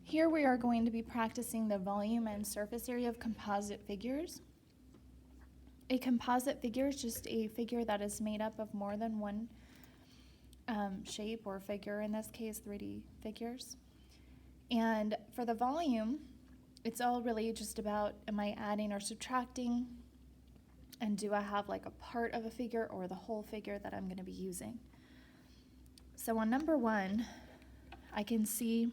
Here we are going to be practicing the volume and surface area of composite figures. A composite figure is just a figure that is made up of more than one shape or figure, in this case 3D figures. And for the volume, it's all really just about, am I adding or subtracting, and do I have like a part of a figure or the whole figure that I'm going to be using. So on number 1, I can see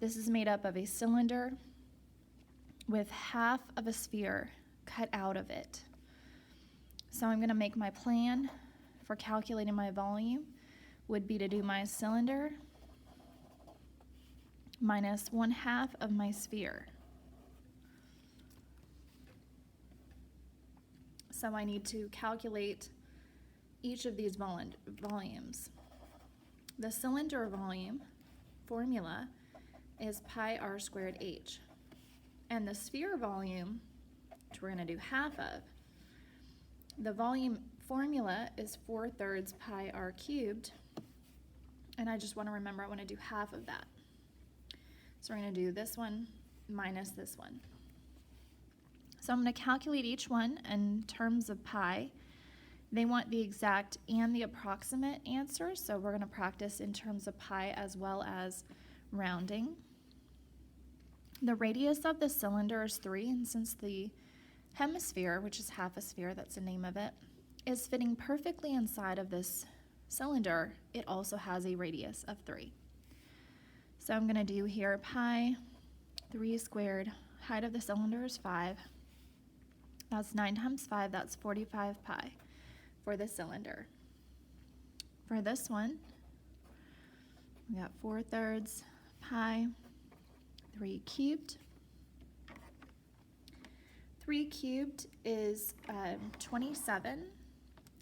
this is made up of a cylinder with half of a sphere cut out of it. So I'm going to make my plan for calculating my volume would be to do my cylinder minus 1/2 of my sphere. So I need to calculate each of these volumes. The cylinder volume formula is pi r squared h. And the sphere volume, which we're going to do half of, the volume formula is 4/3 pi r cubed. And I just want to remember I want to do half of that. So we're going to do this one minus this one. So I'm going to calculate each one in terms of pi. They want the exact and the approximate answer, so we're going to practice in terms of pi as well as rounding. The radius of the cylinder is 3, and since the hemisphere, which is half a sphere, that's the name of it, is fitting perfectly inside of this cylinder, it also has a radius of 3. So I'm going to do here pi 3 squared, height of the cylinder is 5. That's 9 times 5, that's 45 pi for the cylinder. For this one, we got 4/3 pi 3 cubed. 3 cubed is 27,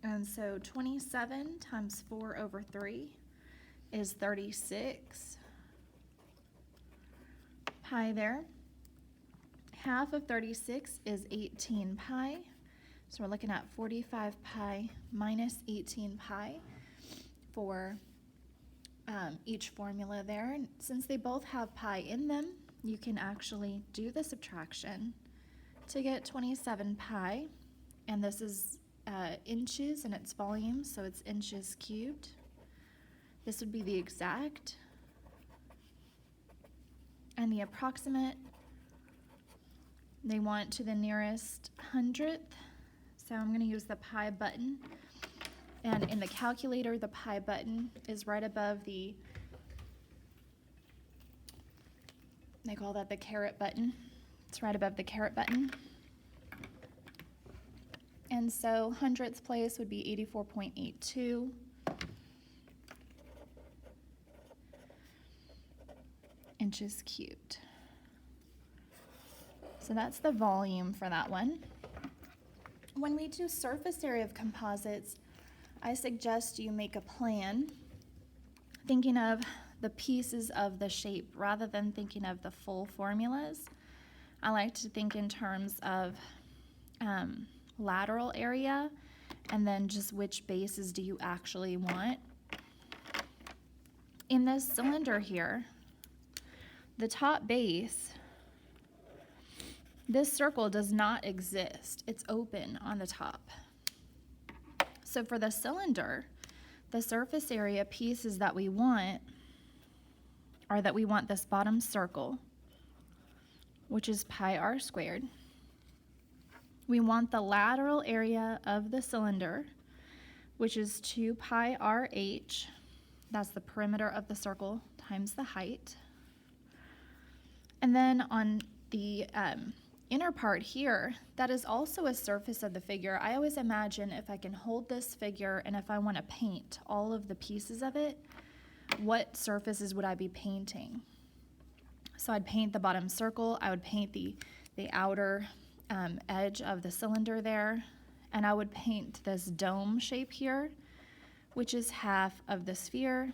and so 27 times 4/3 is 36 pi there. Half of 36 is 18 pi, so we're looking at 45 pi minus 18 pi for each formula there. And since they both have pi in them, you can actually do the subtraction to get 27 pi, and this is inches and its volume, so it's inches cubed. This would be the exact, and the approximate they want to the nearest hundredth, so I'm going to use the pi button. And in the calculator, the pi button is right above the, they call that the caret button. It's right above the caret button. And so hundredths place would be 84.82. Inches cubed. So that's the volume for that one. When we do surface area of composites, I suggest you make a plan thinking of the pieces of the shape rather than thinking of the full formulas. I like to think in terms of lateral area and then just which bases do you actually want. In this cylinder here, the top base, this circle does not exist. It's open on the top. So for the cylinder, the surface area pieces that we want are that we want this bottom circle, which is pi r squared. We want the lateral area of the cylinder, which is 2 pi r h. That's the perimeter of the circle times the height. And then on the inner part here, that is also a surface of the figure. I always imagine if I can hold this figure and if I want to paint all of the pieces of it, what surfaces would I be painting? So I'd paint the bottom circle, I would paint the outer edge of the cylinder there, and I would paint this dome shape here, which is half of the sphere.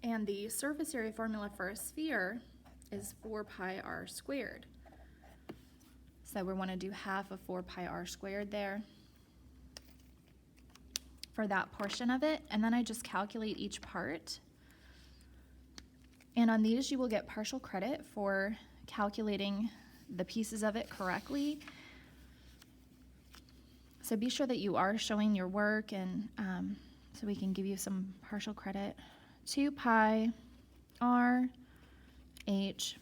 And the surface area formula for a sphere is 4 pi r squared. So we want to do half of 4 pi r squared there. for that portion of it, and then I just calculate each part. And on these, you will get partial credit for calculating the pieces of it correctly. So be sure that you are showing your work, and so we can give you some partial credit. 2 pi r h.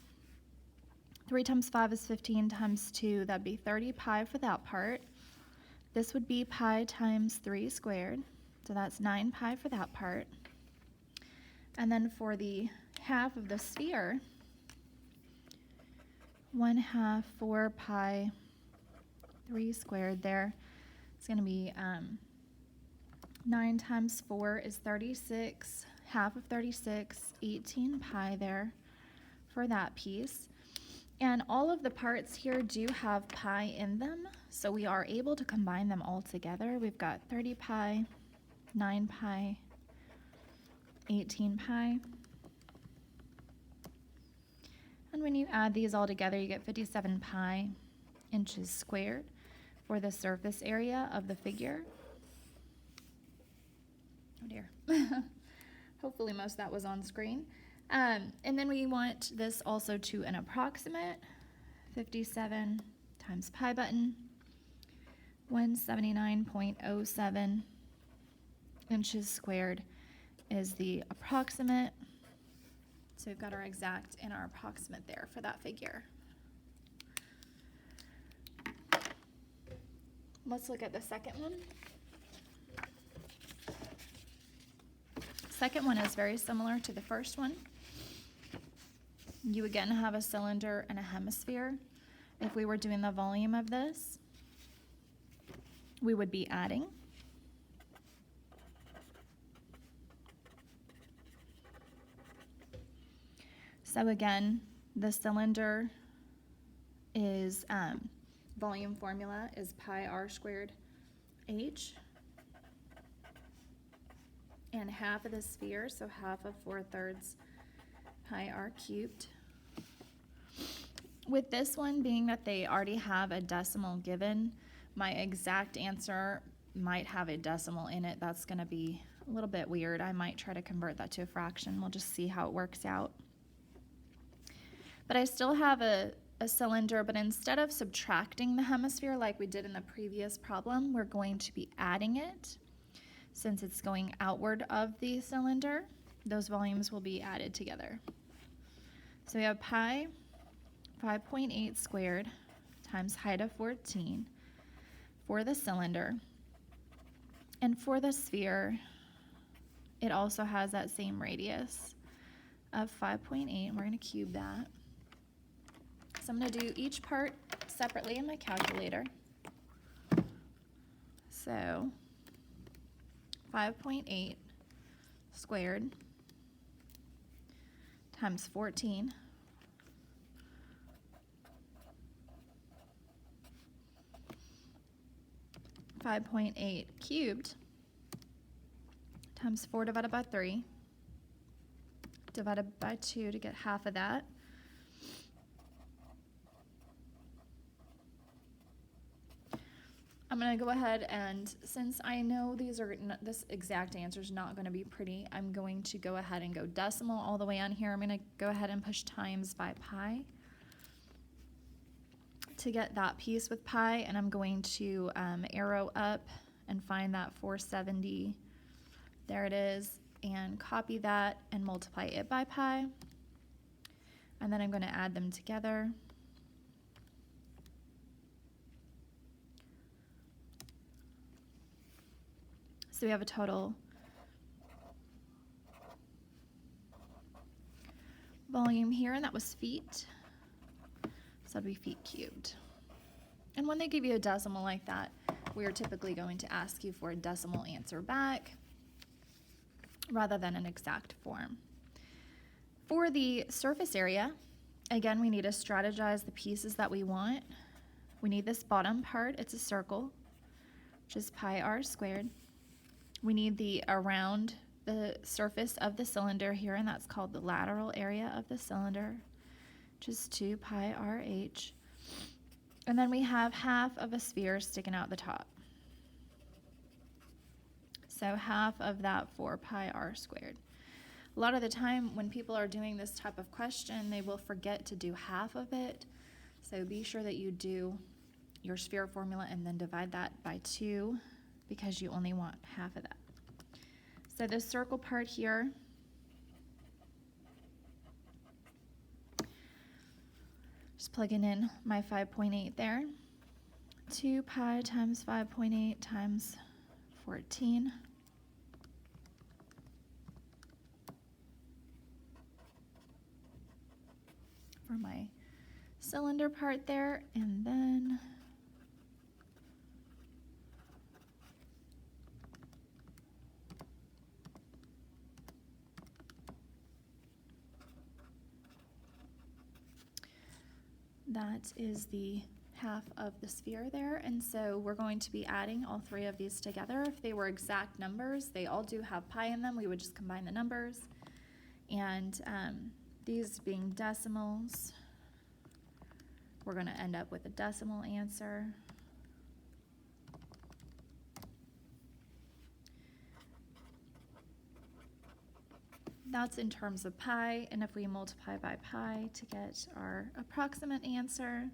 3 times 5 is 15 times 2. That'd be 30 pi for that part. This would be pi times 3 squared. So that's 9 pi for that part. And then for the half of the sphere, 1/2 4 pi 3 squared there. It's going to be 9 times 4 is 36. Half of 36, 18 pi there for that piece. And all of the parts here do have pi in them, so we are able to combine them all together. We've got 30 pi, 9 pi, 18 pi. And when you add these all together, you get 57 pi inches squared for the surface area of the figure. Oh dear. Hopefully most of that was on screen. And then we want this also to an approximate. 57 times pi button, 179.07 inches squared is the approximate. So we've got our exact and our approximate there for that figure. Let's look at the second one. Second one is very similar to the first one. You again have a cylinder and a hemisphere. If we were doing the volume of this, we would be adding. So again, the cylinder is, volume formula is pi r squared h. And half of the sphere, so half of 4/3 pi r cubed. With this one, being that they already have a decimal given, my exact answer might have a decimal in it. That's going to be a little bit weird. I might try to convert that to a fraction. We'll just see how it works out. But I still have a cylinder, but instead of subtracting the hemisphere like we did in the previous problem, we're going to be adding it. Since it's going outward of the cylinder, those volumes will be added together. So we have pi 5.8 squared times height of 14 for the cylinder. And for the sphere, it also has that same radius of 5.8. We're going to cube that. So I'm going to do each part separately in my calculator. So 5.8 squared times 14 5.8 cubed times 4 divided by 3 divided by 2 to get half of that. I'm going to go ahead and, since I know this exact answer is not going to be pretty, I'm going to go ahead and go decimal all the way on here. I'm going to go ahead and push times by pi to get that piece with pi, and I'm going to arrow up and find that 470. There it is, and copy that and multiply it by pi. And then I'm going to add them together. So we have a total volume here, and that was feet. So that'd be feet cubed. And when they give you a decimal like that, we are typically going to ask you for a decimal answer back rather than an exact form. For the surface area, again, we need to strategize the pieces that we want. We need this bottom part. It's a circle, which is pi r squared. We need the around the surface of the cylinder here, and that's called the lateral area of the cylinder, which is 2 pi r h. And then we have half of a sphere sticking out the top. So half of that 4 pi r squared. A lot of the time when people are doing this type of question, they will forget to do half of it. So be sure that you do your sphere formula and then divide that by 2 because you only want half of that. So the circle part here, just plugging in my 5.8 there. 2 pi times 5.8 times 14. For my cylinder part there, and then that is the half of the sphere there. And so we're going to be adding all 3 of these together. If they were exact numbers, they all do have pi in them, we would just combine the numbers. And these being decimals, we're going to end up with a decimal answer. That's in terms of pi, and if we multiply by pi to get our approximate answer,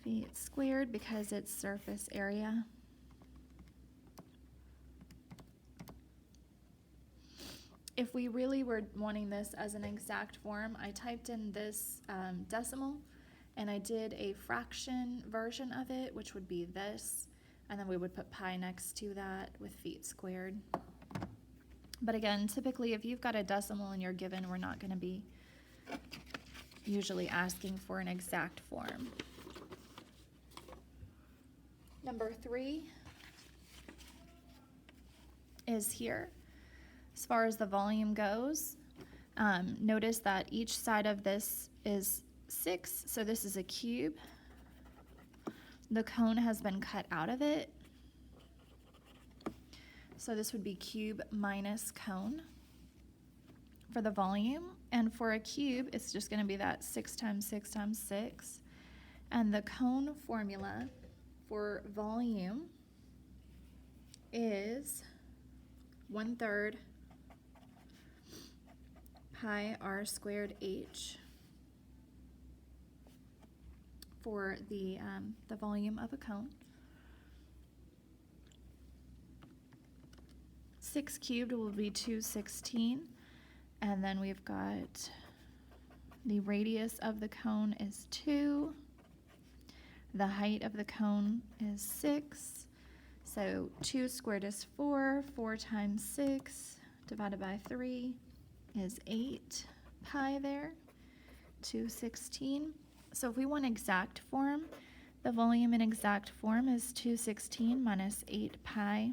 feet squared because it's surface area. If we really were wanting this as an exact form, I typed in this decimal, and I did a fraction version of it, which would be this, and then we would put pi next to that with feet squared. But again, typically if you've got a decimal in your given, we're not going to be usually asking for an exact form. Number 3 is here. As far as the volume goes, notice that each side of this is 6, so this is a cube. The cone has been cut out of it, so this would be cube minus cone for the volume. And for a cube, it's just going to be that 6 times 6 times 6. And the cone formula for volume is 1/3 pi r squared h for the volume of a cone. 6 cubed will be 216, and then we've got the radius of the cone is 2. The height of the cone is 6. So 2 squared is 4. 4 times 6 divided by 3 is 8 pi there, 216. So if we want exact form, the volume in exact form is 216 minus 8 pi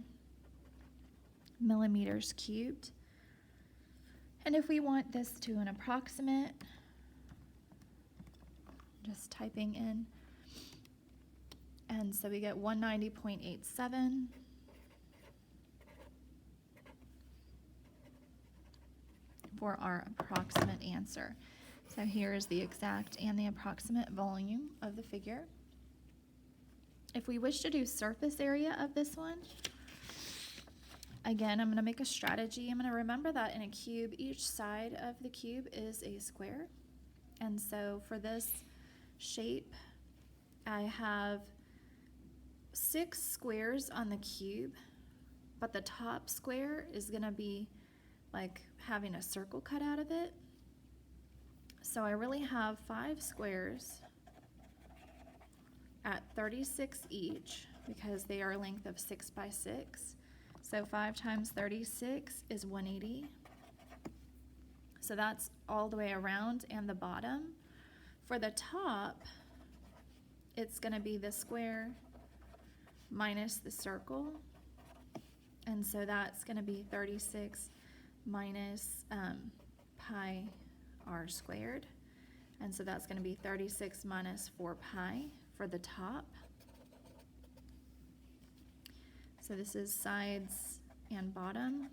millimeters cubed. And if we want this to an approximate, just typing in, and so we get 190.87. For our approximate answer. So here is the exact and the approximate volume of the figure. If we wish to do surface area of this one, again, I'm going to make a strategy. I'm going to remember that in a cube, each side of the cube is a square. And so for this shape, I have 6 squares on the cube, but the top square is going to be like having a circle cut out of it. So I really have 5 squares at 36 each because they are a length of 6 by 6. So 5 times 36 is 180. So that's all the way around and the bottom. For the top, it's going to be the square minus the circle. And so that's going to be 36 minus pi r squared. And so that's going to be 36 minus 4 pi for the top. So this is sides and bottom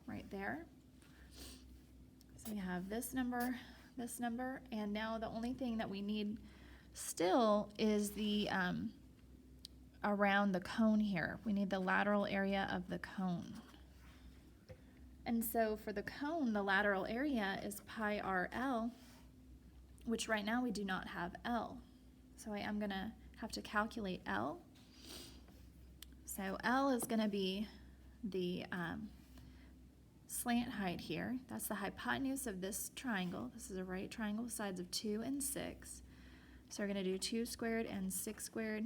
right there. So we have this number, and now the only thing that we need still is the around the cone here. We need the lateral area of the cone. And so for the cone, the lateral area is pi RL, which right now we do not have L. So I am going to have to calculate L. So L is going to be the slant height here. That's the hypotenuse of this triangle. This is a right triangle with sides of 2 and 6. So we're going to do 2 squared and 6 squared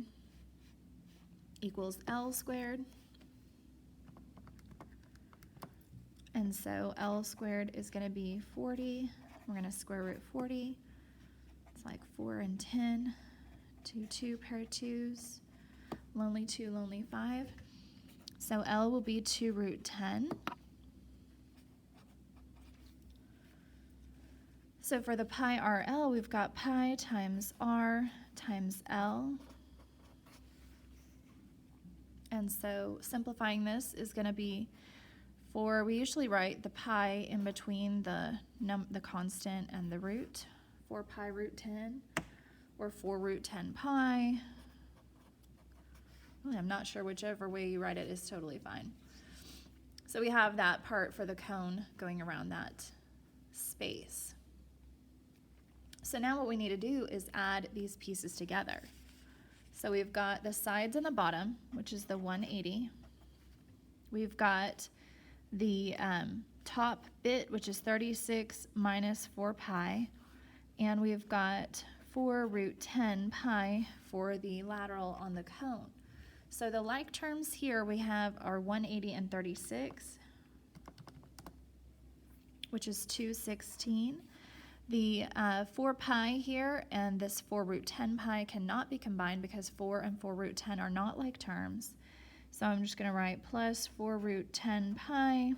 equals L squared. And so L squared is going to be 40. We're going to square root 40. It's like 4 and 10. 2 pair of 2s. Lonely 2, lonely 5. So L will be 2 root 10. So for the pi RL, we've got pi times R times L. And so simplifying this is going to be 4. We usually write the pi in between the constant and the root. 4 pi root 10 or 4 root 10 pi. Really, I'm not sure, whichever way you write it is totally fine. So we have that part for the cone going around that space. So now what we need to do is add these pieces together. So we've got the sides and the bottom, which is the 180. We've got the top bit, which is 36 minus 4 pi. And we've got 4 root 10 pi for the lateral on the cone. So the like terms here we have are 180 and 36, which is 216. The 4 pi here and this 4 root 10 pi cannot be combined because 4 and 4 root 10 are not like terms. So I'm just going to write plus 4 root 10 pi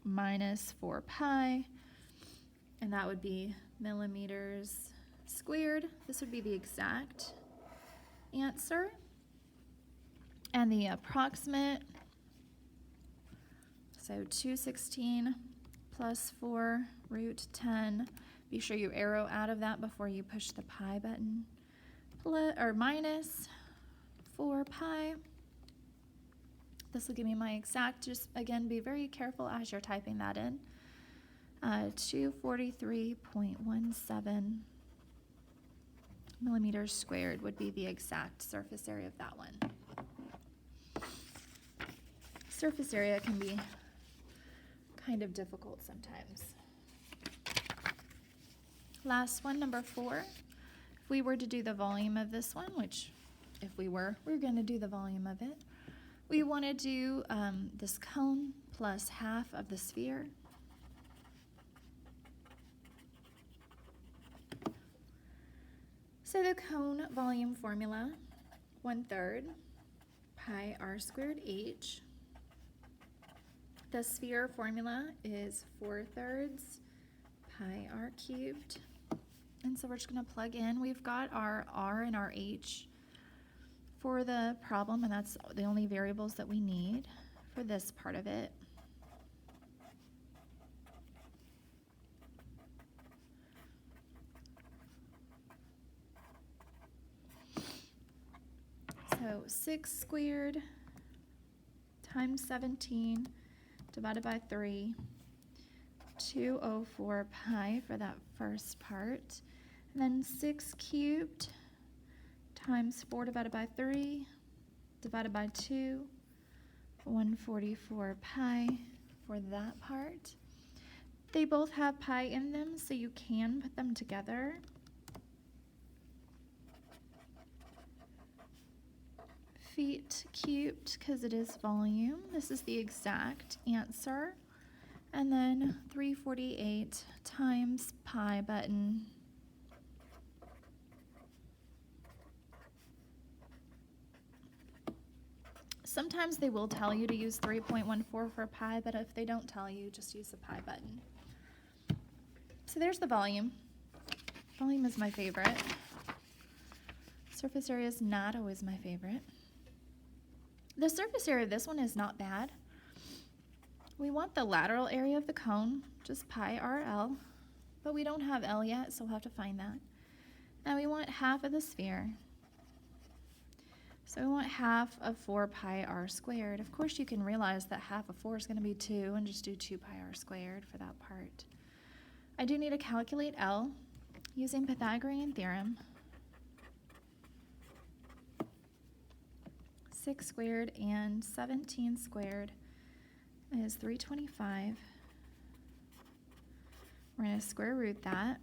minus 4 pi, and that would be millimeters squared. This would be the exact answer. And the approximate, so 216 plus 4 root 10. Be sure you arrow out of that before you push the pi button. Minus 4 pi. This will give me my exact. Just again, be very careful as you're typing that in. 243.17 millimeters squared would be the exact surface area of that one. Surface area can be kind of difficult sometimes. Last one, number 4. If we were to do the volume of this one, which if we're going to do the volume of it, we want to do this cone plus half of the sphere. So the cone volume formula, 1/3 pi r squared h. The sphere formula is 4/3 pi r cubed. And so we're just going to plug in. We've got our r and our h for the problem, and that's the only variables that we need for this part of it. So 6 squared times 17 divided by 3, 204 pi for that first part. And then 6 cubed times 4 divided by 3 divided by 2, 144 pi for that part. They both have pi in them, so you can put them together. Feet cubed, because it is volume. This is the exact answer. And then 348 times pi button. Sometimes they will tell you to use 3.14 for pi, but if they don't tell you, just use the pi button. So there's the volume. Volume is my favorite. Surface area is not always my favorite. The surface area of this one is not bad. We want the lateral area of the cone, just pi RL, but we don't have L yet, so we'll have to find that. And we want half of the sphere. So we want half of 4 pi r squared. Of course, you can realize that half of 4 is going to be 2 and just do 2 pi r squared for that part. I do need to calculate L using Pythagorean theorem. 6 squared and 17 squared is 325. We're going to square root that.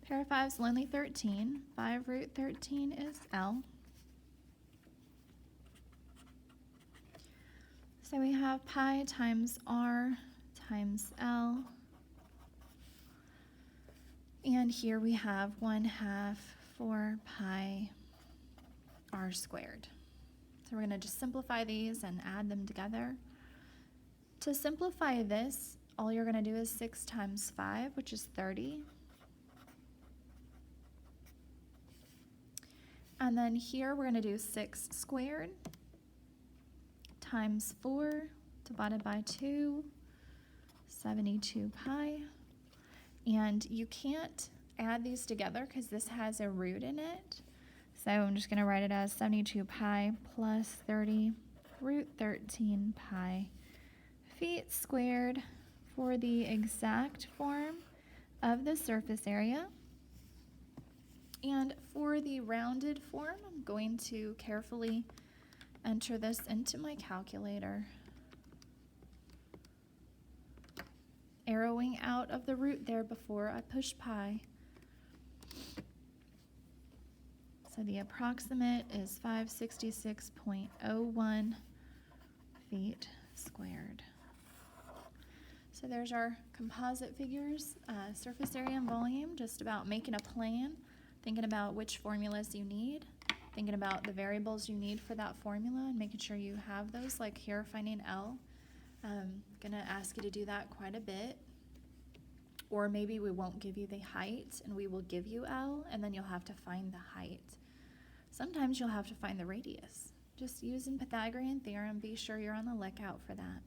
Pair of 5 is only 13. 5 root 13 is L. So we have pi times r times L. And here we have 1/2 4 pi r squared. So we're going to just simplify these and add them together. To simplify this, all you're going to do is 6 times 5, which is 30. And then here we're going to do 6 squared times 4 divided by 2, 72 pi. And you can't add these together because this has a root in it. So I'm just going to write it as 72 pi plus 30 root 13 pi feet squared for the exact form of the surface area. And for the rounded form, I'm going to carefully enter this into my calculator, arrowing out of the root there before I push pi. So the approximate is 566.01 feet squared. So there's our composite figures, surface area and volume, just about making a plan, thinking about which formulas you need, thinking about the variables you need for that formula and making sure you have those, like here finding L. Gonna ask you to do that quite a bit. Or maybe we won't give you the height and we will give you L and then you'll have to find the height. Sometimes you'll have to find the radius. Just using Pythagorean theorem, be sure you're on the lookout for that.